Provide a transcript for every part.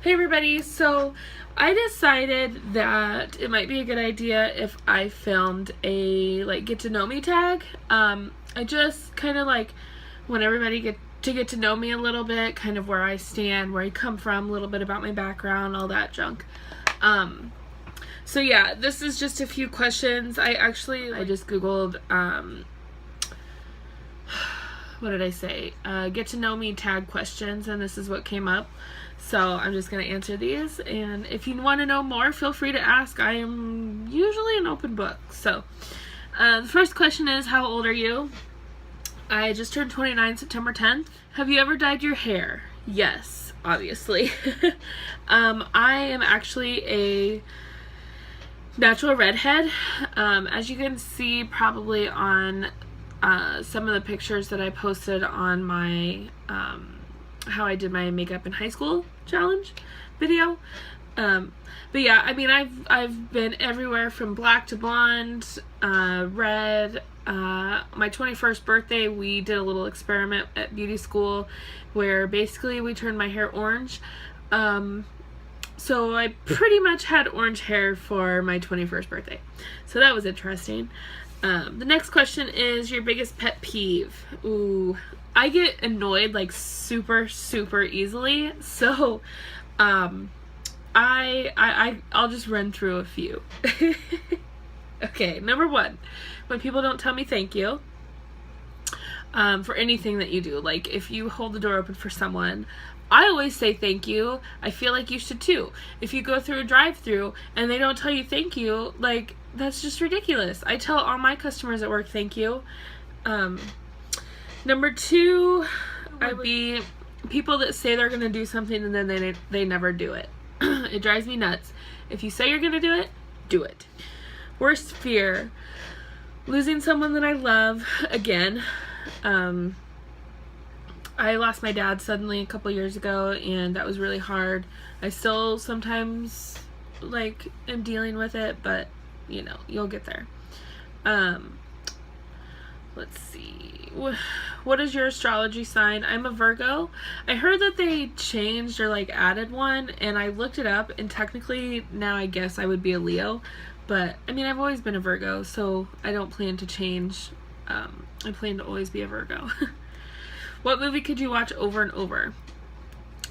Hey everybody, so I decided that it might be a good idea if I filmed a get to know me tag. I just kind of want everybody get to know me a little bit, kind of where I stand, where I come from, a little bit about my background, all that junk. So yeah, this is just a few questions. I just googled what did I say? Get to know me tag questions, and this is what came up. So I'm just going to answer these, and if you want to know more, feel free to ask. I am usually an open book. So the first question is, how old are you? I just turned 29 September 10th. Have you ever dyed your hair? Yes, obviously. I am actually a natural redhead. As you can see probably on some of the pictures that I posted on my how I did my makeup in high school challenge video. But yeah, I mean, I've been everywhere from black to blonde, red. My 21st birthday, we did a little experiment at beauty school where basically we turned my hair orange. So I pretty much had orange hair for my 21st birthday. So that was interesting. The next question is your biggest pet peeve. Ooh, I get annoyed super easily. So I'll just run through a few. Okay, number one, when people don't tell me thank you for anything that you do. Like if you hold the door open for someone, I always say thank you. I feel like you should too. If you go through a drive-through and they don't tell you thank you, that's just ridiculous. I tell all my customers at work thank you. Number two would be people that say they're going to do something and then they never do it. It drives me nuts. If you say you're going to do it, do it. Worst fear, losing someone that I love again. I lost my dad suddenly a couple years ago, and that was really hard. I still sometimes am dealing with it, but you know, you'll get there. Let's see. What is your astrology sign? I'm a Virgo. I heard that they changed or added one, and I looked it up, and technically now I guess I would be a Leo. But I mean, I've always been a Virgo, so I don't plan to change. I plan to always be a Virgo. What movie could you watch over and over?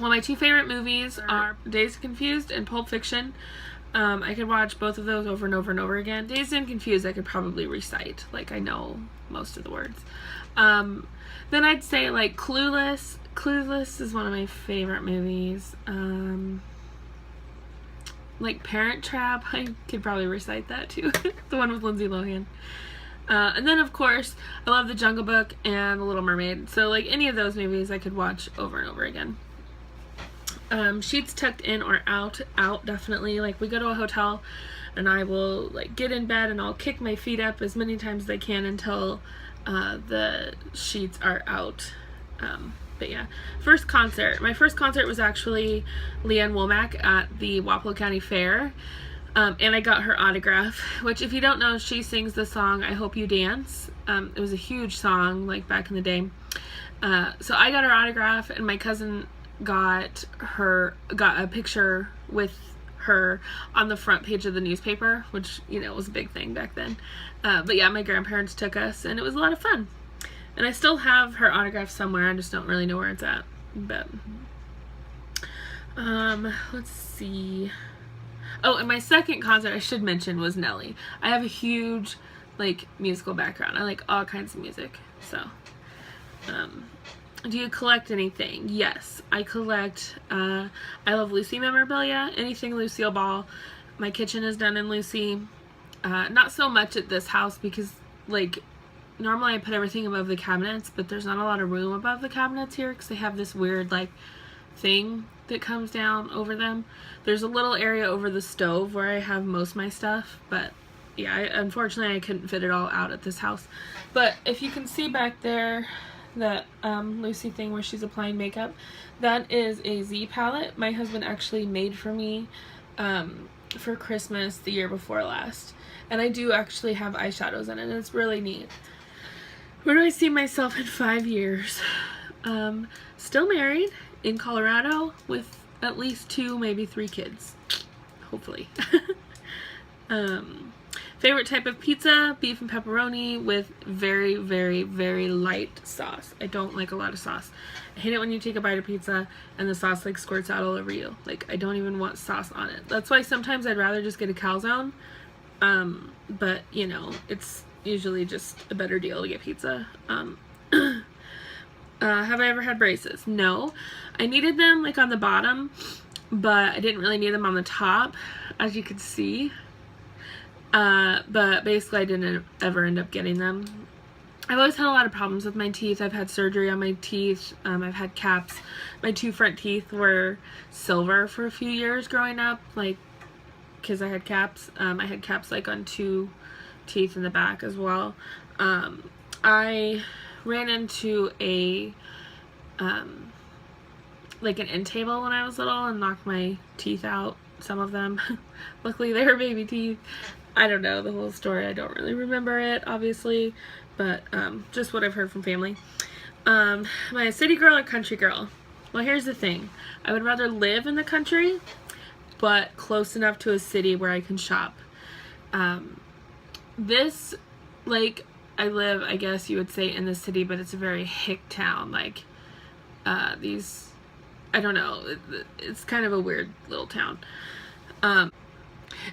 Well, my two favorite movies are Dazed and Confused and Pulp Fiction. I could watch both of those over and over and over again. Dazed and Confused I could probably recite. I know most of the words. Then I'd say Clueless. Clueless is one of my favorite movies. Parent Trap, I could probably recite that too. The one with Lindsay Lohan. And then of course, I love The Jungle Book and The Little Mermaid. So any of those movies I could watch over and over again. Sheets tucked in or out definitely. We go to a hotel and I will get in bed and I'll kick my feet up as many times as I can until the sheets are out. But yeah, first concert. My first concert was actually Leanne Womack at the Wapello County Fair. And I got her autograph, which if you don't know, she sings the song I Hope You Dance. It was a huge song back in the day. So I got her autograph, and my cousin got a picture with her on the front page of the newspaper, which was a big thing back then. But yeah, my grandparents took us, and it was a lot of fun. And I still have her autograph somewhere. I just don't really know where it's at. But let's see. Oh, and my second concert I should mention was Nelly. I have a huge musical background. I like all kinds of music. So do you collect anything? Yes, I collect I Love Lucy memorabilia, anything Lucille Ball. My kitchen is done in Lucy. Not so much at this house because normally I put everything above the cabinets, but there's not a lot of room above the cabinets here because they have this weird thing that comes down over them. There's a little area over the stove where I have most of my stuff, but yeah, unfortunately I couldn't fit it all out at this house. But if you can see back there, that Lucy thing where she's applying makeup, that is a Z palette my husband actually made for me for Christmas the year before last, and I do actually have eyeshadows in it. It's really neat. Where do I see myself in 5 years? Still married in Colorado with at least 2, maybe 3 kids, hopefully. Favorite type of pizza, beef and pepperoni with very, very, very light sauce. I don't like a lot of sauce. I hate it when you take a bite of pizza and the sauce like squirts out all over you. Like, I don't even want sauce on it. That's why sometimes I'd rather just get a calzone. But, you know, it's usually just a better deal to get pizza. Have I ever had braces? No. I needed them like on the bottom, but I didn't really need them on the top, as you could see. But basically I didn't ever end up getting them. I've always had a lot of problems with my teeth. I've had surgery on my teeth. I've had caps. My 2 front teeth were silver for a few years growing up, like, because I had caps. I had caps like on 2 teeth in the back as well. I ran into a like an end table when I was little and knocked my teeth out, some of them. Luckily they were baby teeth. I don't know the whole story. I don't really remember it, obviously, but just what I've heard from family. Am I a city girl or country girl? Well, here's the thing. I would rather live in the country, but close enough to a city where I can shop. This, like, I live, I guess you would say, in the city, but it's a very hick town. Like, these, I don't know, it's kind of a weird little town.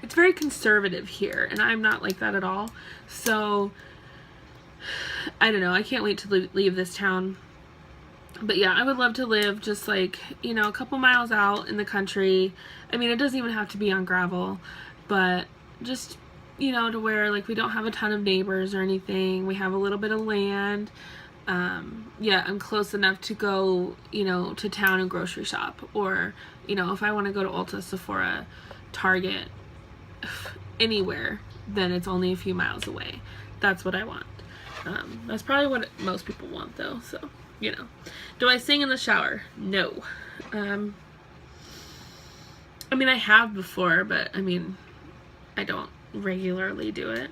It's very conservative here, and I'm not like that at all. So, I don't know, I can't wait to leave this town. But yeah, I would love to live just like, you know, a couple miles out in the country. I mean, it doesn't even have to be on gravel, but just, you know, to where like we don't have a ton of neighbors or anything. We have a little bit of land. Yeah, I'm close enough to go, you know, to town and grocery shop, or, you know, if I want to go to Ulta, Sephora, Target, anywhere, then it's only a few miles away. That's what I want. That's probably what most people want though, so, you know. Do I sing in the shower? No. I mean, I have before, but I mean, I don't regularly do it.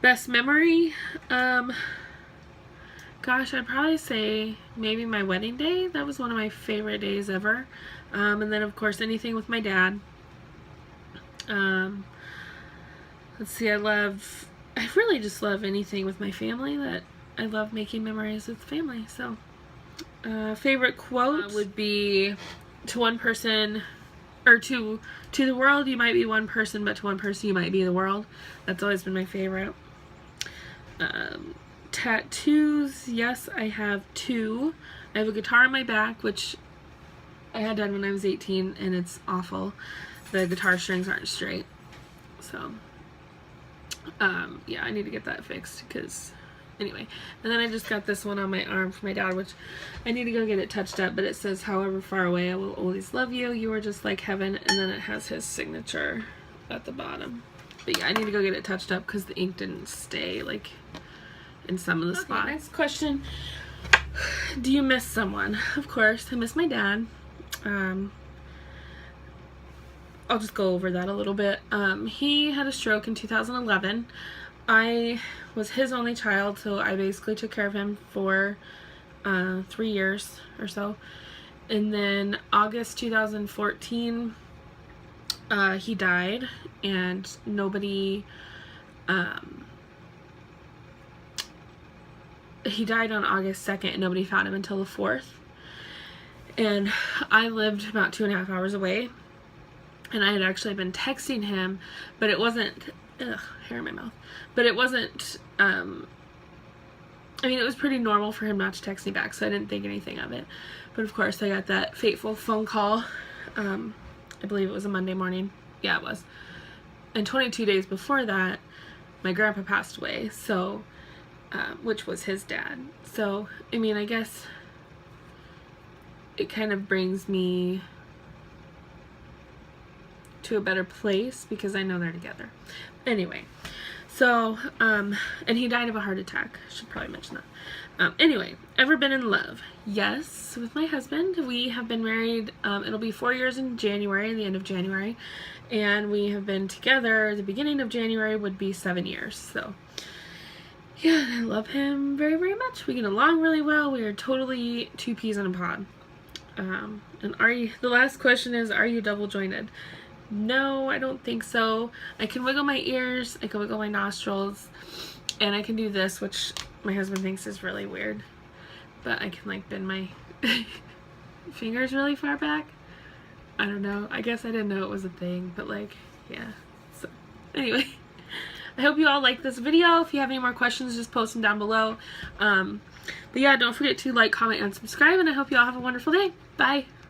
Best memory? Gosh, I'd probably say maybe my wedding day. That was one of my favorite days ever. And then, of course, anything with my dad. Let's see, I really just love anything with my family. That I love making memories with family. So, favorite quote would be, to one person, or to the world, you might be one person, but to one person, you might be the world. That's always been my favorite. Tattoos, yes, I have 2. I have a guitar on my back, which I had done when I was 18, and it's awful. The guitar strings aren't straight. So, yeah, I need to get that fixed, because, anyway. And then I just got this one on my arm for my dad, which I need to go get it touched up, but it says, however far away, I will always love you. You are just like heaven. And then it has his signature at the bottom. But yeah, I need to go get it touched up because the ink didn't stay, like, in some of the spots. Next question. Do you miss someone? Of course, I miss my dad. I'll just go over that a little bit. He had a stroke in 2011. I was his only child, so I basically took care of him for 3 years or so. And then August 2014, he died, and nobody, he died on August 2nd, and nobody found him until the 4th. And I lived about 2.5 hours away, and I had actually been texting him, but it wasn't, hair in my mouth, but it wasn't, I mean, it was pretty normal for him not to text me back, so I didn't think anything of it. But of course, I got that fateful phone call. I believe it was a Monday morning. Yeah, it was. And 22 days before that, my grandpa passed away, so, which was his dad. So, I mean, I guess it kind of brings me to a better place because I know they're together. Anyway, so, and he died of a heart attack. I should probably mention that. Anyway, ever been in love? Yes, with my husband. We have been married, it'll be 4 years in January, the end of January, and we have been together, the beginning of January would be 7 years, so, yeah, I love him very, very much. We get along really well. We are totally 2 peas in a pod. And the last question is, are you double jointed? No, I don't think so. I can wiggle my ears, I can wiggle my nostrils, and I can do this, which my husband thinks is really weird. But I can like bend my fingers really far back. I don't know. I guess I didn't know it was a thing, but like, yeah. So, anyway. I hope you all like this video. If you have any more questions, just post them down below. But yeah, don't forget to like, comment, and subscribe, and I hope you all have a wonderful day. Bye!